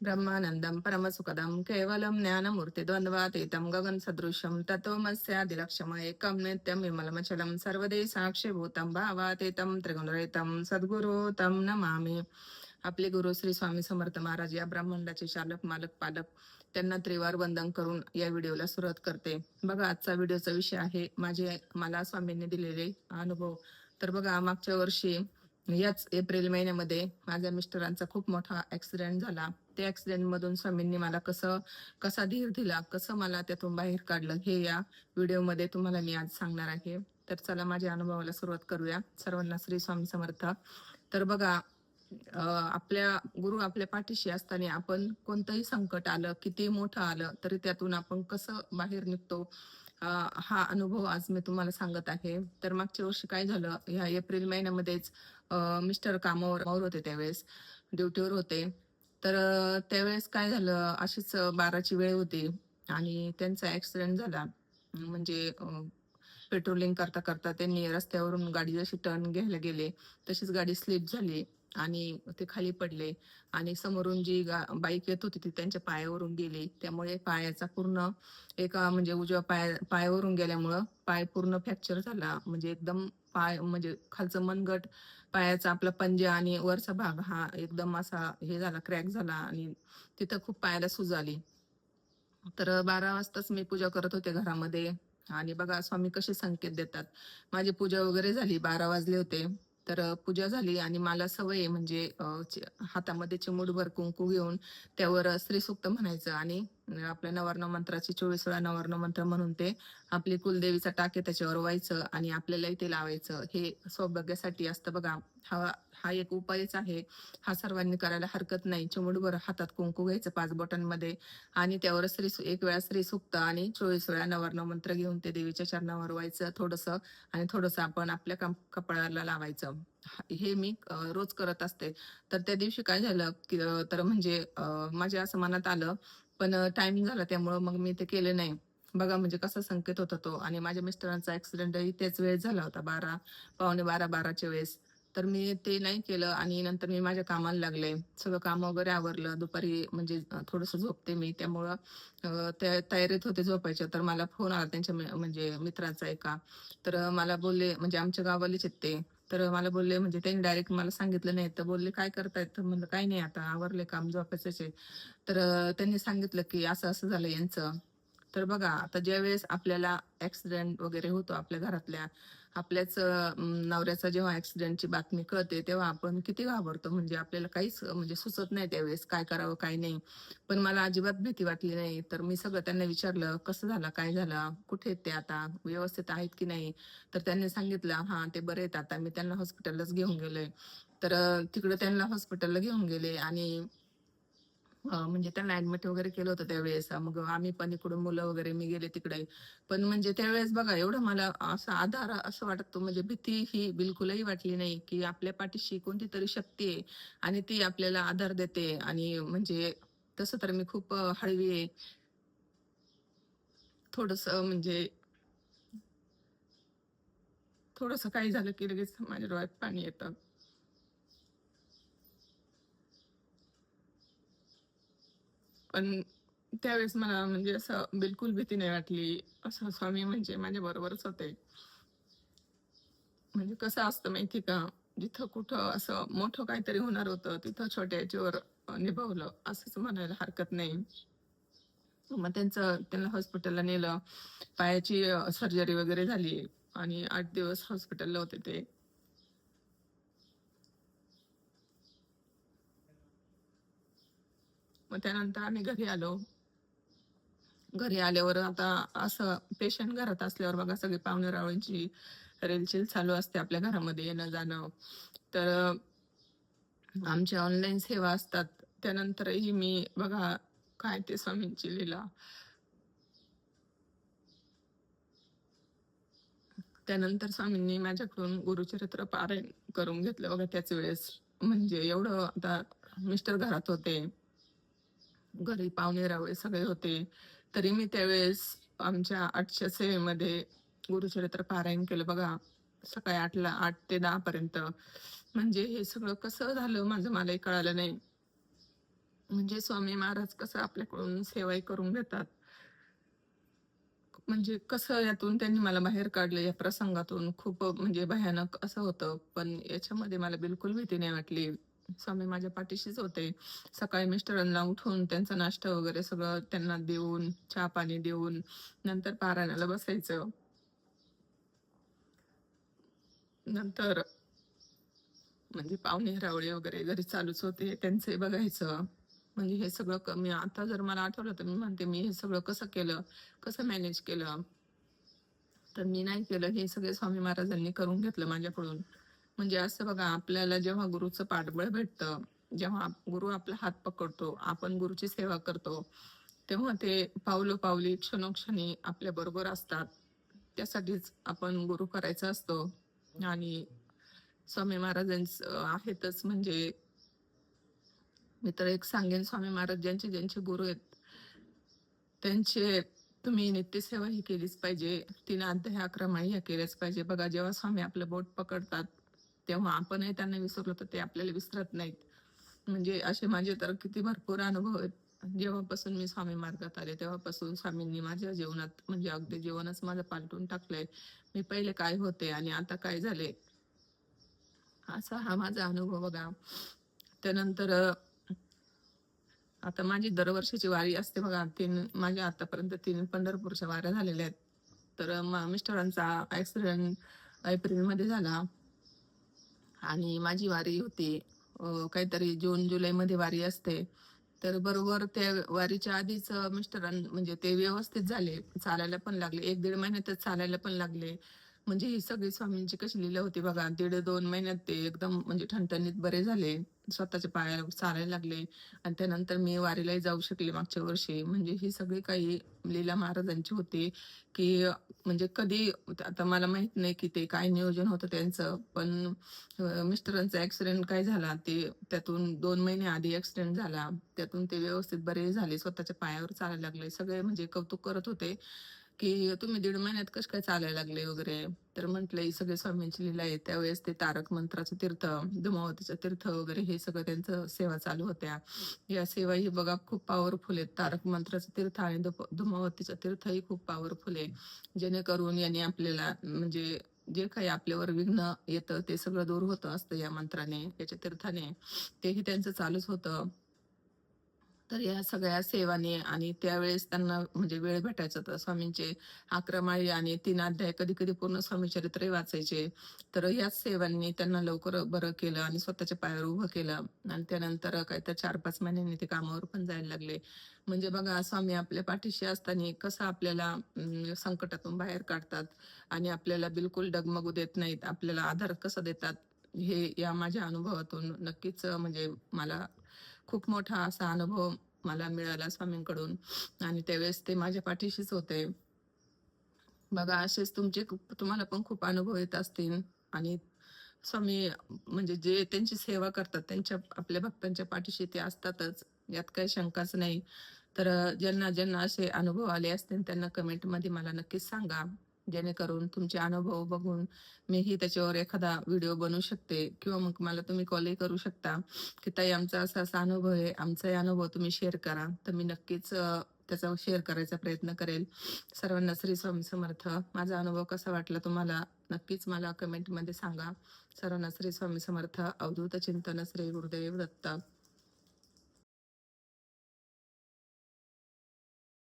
ब्रह्मानन्दं परमसुखदं केवलं ज्ञानमूर्तिद्वन्द्वातीतं गगनसदृशं तत्त्वमस्यादिलक्ष्यम् एकं नित्यं विमलमचलं सर्वदे साक्षीभूतं भावातीतं त्रिगुणरहितं सद्गुरु तं नमामि. आपले गुरु श्री स्वामी समर्थ महाराज या ब्रह्मांडाचे चालक मालक पालक त्यांना त्रिवार वंदन करून या व्हिडिओला सुरुवात करते. बघा, आजचा व्हिडिओचा विषय आहे मला स्वामींनी दिलेले अनुभव. तर बघा, मागच्या वर्षी याच एप्रिल महिन्यामध्ये माझ्या मिस्टरांचा खूप मोठा ऍक्सिडेंट झाला. त्या ऍक्सिडेंट मधून स्वामींनी मला कसा धीर दिला, कसं मला त्यातून बाहेर काढलं, हे या व्हिडिओमध्ये तुम्हाला मी आज सांगणार आहे. तर चला माझ्या अनुभवाला सुरुवात करूया. सर्वांना श्री स्वामी समर्थ. तर बघा, आपल्या गुरु आपल्या पाठीशी असताना आपण कोणतंही संकट आलं, किती मोठं आलं, तरी त्यातून आपण कसं बाहेर निघतो, हा अनुभव आज मी तुम्हाला सांगत आहे. तर मागच्या वर्षी काय झालं, ह्या एप्रिल महिन्यामध्येच मिस्टर कामावर होते, त्यावेळेस ड्युटीवर होते. तर त्यावेळेस काय झालं, अशीच 12ची वेळ होती आणि त्यांचा ऍक्सिडेंट झाला. म्हणजे पेट्रोलिंग करता करता त्यांनी रस्त्यावरून गाडी जशी टर्न घ्यायला गेले, तशीच गाडी स्लिप झाली आणि ते खाली पडले आणि समोरून जी बाईक येत होती ती त्यांच्या पायावरून गेली. त्यामुळे पायाचा पूर्ण एका म्हणजे उजव्या पायावरून गेल्यामुळं पाय पूर्ण फ्रॅक्चर झाला. म्हणजे एकदम पाय म्हणजे खालचं मनगट, पायाचा आपला पंजा आणि वरचा भाग हा एकदम असा हे झाला, क्रॅक झाला आणि तिथं खूप पायाला सूज आली. तर 12 वाजताच मी पूजा करत होते घरामध्ये आणि बघा स्वामी कसे संकेत देतात. माझी पूजा वगैरे झाली, 12 वाजले होते. तर पूजा झाली आणि मला सवय आहे म्हणजे हातामध्ये चिमूटभर कुंकू घेऊन त्यावर श्रीसूक्त म्हणायचं आणि आपल्या नवर्ण मंत्राची 24 वेळा नवर्ण मंत्र म्हणून ते आपली कुलदेवीचा टाके त्याच्यावर व्हायचं आणि आपल्यालाही ते लावायचं. हे सौभाग्यासाठी असतं बघा. हा हा एक उपायच आहे. हा सर्वांनी करायला हरकत नाही. चिमूटभर हातात कुंकू घ्यायचं 5 बोटांमध्ये आणि त्यावर एक वेळा श्रीसूक्त आणि 24 वेळा नवर्ण मंत्र घेऊन ते देवीच्या चरणावर व्हायचं थोडंसं आणि थोडंसं आपण आपल्या कपाळाला लावायचं. हे मी रोज करत असते. तर त्या दिवशी काय झालं की तर म्हणजे माझ्या असं मनात आलं, पण टायमिंग झाला त्यामुळं मग मी ते केलं नाही. बघा म्हणजे कसा संकेत होता तो. आणि माझ्या मिस्टरांचा ऍक्सिडेंटही त्याच वेळेस झाला होता, 12, पावणे 12च्या वेळेस. तर मी ते नाही केलं आणि नंतर मी माझ्या कामाला लागले. सगळं काम वगैरे आवरलं. दुपारी म्हणजे थोडंसं झोपते मी, त्यामुळं त्या तयारीत होते झोपायच्या. तर मला फोन आला त्यांच्या म्हणजे मित्राचा एका. तर मला बोलले, म्हणजे आमच्या गावालेच आहेत ते. तर मला बोलले, म्हणजे त्यांनी डायरेक्ट मला सांगितलं नाही. तर बोलले, "काय करतायत?" तर म्हणलं, "काही नाही, आता आवरले काम, झोपायचंच आहे." तर त्यांनी सांगितलं की असं असं झालं यांचं. तर बघा, आता ज्यावेळेस आपल्याला ऍक्सिडेंट वगैरे होतो आपल्या घरातल्या, आपल्याच नवऱ्याचा जेव्हा ऍक्सिडेंटची बातमी कळते, तेव्हा आपण किती घाबरतो. म्हणजे आपल्याला काहीच म्हणजे सुचत नाही त्यावेळेस काय करावं काय नाही. पण मला अजिबात भीती वाटली नाही. तर मी सगळं त्यांना विचारलं, कसं झालं, काय झालं, कुठे आहेत ते आता, व्यवस्थित आहेत की नाही. तर त्यांनी सांगितलं, हा ते बरे आहेत आता. मी त्यांना हॉस्पिटललाच घेऊन गेलोय. तर तिकडे त्यांना हॉस्पिटलला घेऊन गेले आणि म्हणजे त्यांना ऍडमिट वगैरे केलं होतं त्यावेळेस. मग आम्ही पण इकडून मुलं वगैरे मी गेले तिकडे. पण म्हणजे त्यावेळेस बघा, एवढं मला असा आधार असं वाटतो, म्हणजे भीती ही बिलकुलही वाटली नाही, की आपल्या पाठीशी कोणती तरी शक्ती आहे आणि ती आपल्याला आधार देते. आणि म्हणजे तसं तर मी खूप हळवी आहे. थोडस म्हणजे थोडस काही झालं की लगेच माझ्या डोळ्यात पाणी येतं. पण त्यावेळेस मला म्हणजे असं बिलकुल भीती नाही वाटली. असं स्वामी म्हणजे माझ्या बरोबरच होते. म्हणजे कसं असतं माहिती का, जिथं कुठं असं मोठं काहीतरी होणार होतं, तिथं छोट्या याच्यावर निभावलं असंच म्हणायला हरकत नाही. मग त्यांना हॉस्पिटलला नेलं. पायाची सर्जरी वगैरे झाली आणि 8 दिवस हॉस्पिटलला होते ते. मग त्यानंतर आम्ही घरी आलो. घरी आल्यावर आता असं पेशंट घरात असल्यावर बघा, सगळी पाहुणे-रावळ्यांची रेलचेल चालू असते आपल्या घरामध्ये येणं-जाणं. तर आमच्या ऑनलाईन सेवा असतात. त्यानंतरही मी बघा, काय ते स्वामींची लीला. त्यानंतर स्वामींनी माझ्याकडून गुरुचरित्र पारायण करून घेतलं बघा त्याच वेळेस. म्हणजे एवढं आता मिस्टर घरात होते, घरी पाहुणे-रावळे सगळे होते. तरी मी त्यावेळेस आमच्या 8च्या सेवेमध्ये गुरुचरित्र पारायण केलं बघा. सकाळी 8 ते 10 पर्यंत. म्हणजे हे सगळं कसं झालं माझं मलाही कळालं नाही. म्हणजे स्वामी महाराज कसं आपल्याकडून सेवाही करून घेतात. म्हणजे कसं यातून त्यांनी मला बाहेर काढलं या प्रसंगातून खूप म्हणजे भयानक असं होतं. पण याच्यामध्ये मला बिलकुल भीती नाही वाटली. स्वामी माझ्या पाठीशीच होते. सकाळी मिस्टरांना उठवून त्यांचा नाश्ता वगैरे सगळं त्यांना देऊन, चहा-पाणी देऊन नंतर पारायणाला बसायचं. नंतर म्हणजे पाहुणे-रावळे वगैरे घरी चालूच होते. त्यांचंही बघायचं. म्हणजे हे सगळं मी आता जर मला आठवलं तर मी म्हणते मी हे सगळं कसं केलं? कसं मॅनेज केलं? तर मी नाही केलं. हे सगळे स्वामी महाराजांनी करून घेतलं माझ्याकडून. म्हणजे असं बघा आपल्याला जेव्हा गुरुचं पाठबळ भेटतं, जेव्हा गुरु आपला हात पकडतो, आपण गुरुची सेवा करतो, तेव्हा ते पावलोपावली, क्षणोक्षणी आपल्याबरोबर असतात. त्यासाठीच आपण गुरु करायचा असतो. आणि स्वामी महाराजांचं आहेतच म्हणजे मी तर एक सांगेन स्वामी महाराज ज्यांचे गुरु आहेत, त्यांचे तुम्ही नित्यसेवा ही केलीच पाहिजे. 3 अध्याय 11 माळी ह्या केल्याच पाहिजे. बघा जेव्हा स्वामी आपलं बोट पकडतात, तेव्हा आपणही त्यांना विसरलो तर ते आपल्याला विसरत नाहीत. म्हणजे असे माझे तर किती भरपूर अनुभव आहेत. जेव्हापासून मी स्वामी मार्गात आले, तेव्हापासून स्वामींनी माझ्या जीवनात म्हणजे अगदी जीवनच माझं पालटून टाकलंय. मी पहिले काय होते आणि आता काय झाले, असा हा माझा अनुभव बघा. त्यानंतर आता माझी दरवर्षीची वारी असते बघा. माझ्या आतापर्यंत 3 पंढरपूरच्या वाऱ्या झालेल्या आहेत. तर मिस्टरांचा ॲक्सिडेंट एप्रिलमध्ये झाला आणि माझी वारी होती काहीतरी जून-जुलैमध्ये वारी असते. तर बरोबर त्या वारीच्या आधीच म्हणजे ते व्यवस्थित झाले. चालायला पण लागले. 1-1.5 महिन्यातच चालायला पण लागले. म्हणजे ही सगळी स्वामींची कशी लीला होती बघा. 1.5-2 महिन्यात ते एकदम म्हणजे ठणठणीत बरे झाले. स्वतःच्या पायावर चालायला लागले आणि त्यानंतर मी वारीलाही जाऊ शकले मागच्या वर्षी. म्हणजे ही सगळी काही लीला महाराजांची होती, की म्हणजे कधी आता मला माहीत नाही, की ते काय नियोजन होतं त्यांचं. पण मिस्टरांचा ॲक्सिडेंट काय झाला, ते त्यातून 2 महिने आधी ॲक्सिडेंट झाला. त्यातून ते व्यवस्थित बरे झाले. स्वतःच्या पायावर चालायला लागले. सगळे म्हणजे कौतुक करत होते, की "तुम्ही 1.5 महिन्यात कसं काय चालायला लागले?" वगैरे. तर म्हटलं, "ही सगळी स्वामींची लीला आहे." त्यावेळेस ते तारक मंत्राचं तीर्थ, धुमावतीचं तीर्थ वगैरे हे सगळं त्यांचं सेवा चालू होत्या. या सेवाही बघा खूप पॉवरफुल आहेत. तारक मंत्राचं तीर्थ आणि धुमावतीचं तीर्थही खूप पॉवरफुल आहे. जेणेकरून याने आपल्याला म्हणजे जे काही आपल्यावर विघ्न येतं ते सगळं दूर होतं असतं या मंत्राने, याच्या तीर्थाने. तेही त्यांचं चालूच होतं. तर या सगळ्या सेवाने आणि त्यावेळेस त्यांना म्हणजे वेळ भेटायचा तर स्वामींचे 11 माळी आणि 3 अध्याय कधी-कधी पूर्ण स्वामीचरित्रही वाचायचे. तर याच सेवांनी त्यांना लवकर बरं केलं आणि स्वतःच्या पायावर उभं केलं आणि त्यानंतर काय तर 4-5 महिन्यांनी ते कामावर पण जायला लागले. म्हणजे बघा स्वामी आपल्या पाठीशी असताना कसं आपल्याला संकटातून बाहेर काढतात आणि आपल्याला बिलकुल डगमगू देत नाहीत. आपल्याला आधार कसा देतात, हे या माझ्या अनुभवातून नक्कीच म्हणजे मला खूप मोठा असा अनुभव मला मिळाला स्वामींकडून आणि त्यावेळेस ते माझ्या पाठीशीच होते. बघा असेच तुम्हाला पण खूप अनुभव येत असतील आणि स्वामी म्हणजे जे त्यांची सेवा करतात त्यांच्या आपल्या भक्तांच्या पाठीशी ते असतातच. यात काही शंकाच नाही. तर ज्यांना असे अनुभव आले असतील त्यांना कमेंटमध्ये मला नक्कीच सांगा. जेणेकरून तुमचे अनुभव बघून मीही त्याच्यावर एखादा व्हिडिओ बनवू शकते किंवा मग मला तुम्ही कॉलही करू शकता, की ताई आमचा असा-असा अनुभव आहे. आमचाही अनुभव तुम्ही शेअर करा. तर मी नक्कीच त्याचा शेअर करायचा प्रयत्न करेल. सर्वांना श्री स्वामी समर्थ. माझा अनुभव कसा वाटला तुम्हाला नक्कीच मला कमेंटमध्ये सांगा. सर्वांना श्री स्वामी समर्थ. अवधूत चिंतन श्री गुरुदेव दत्त.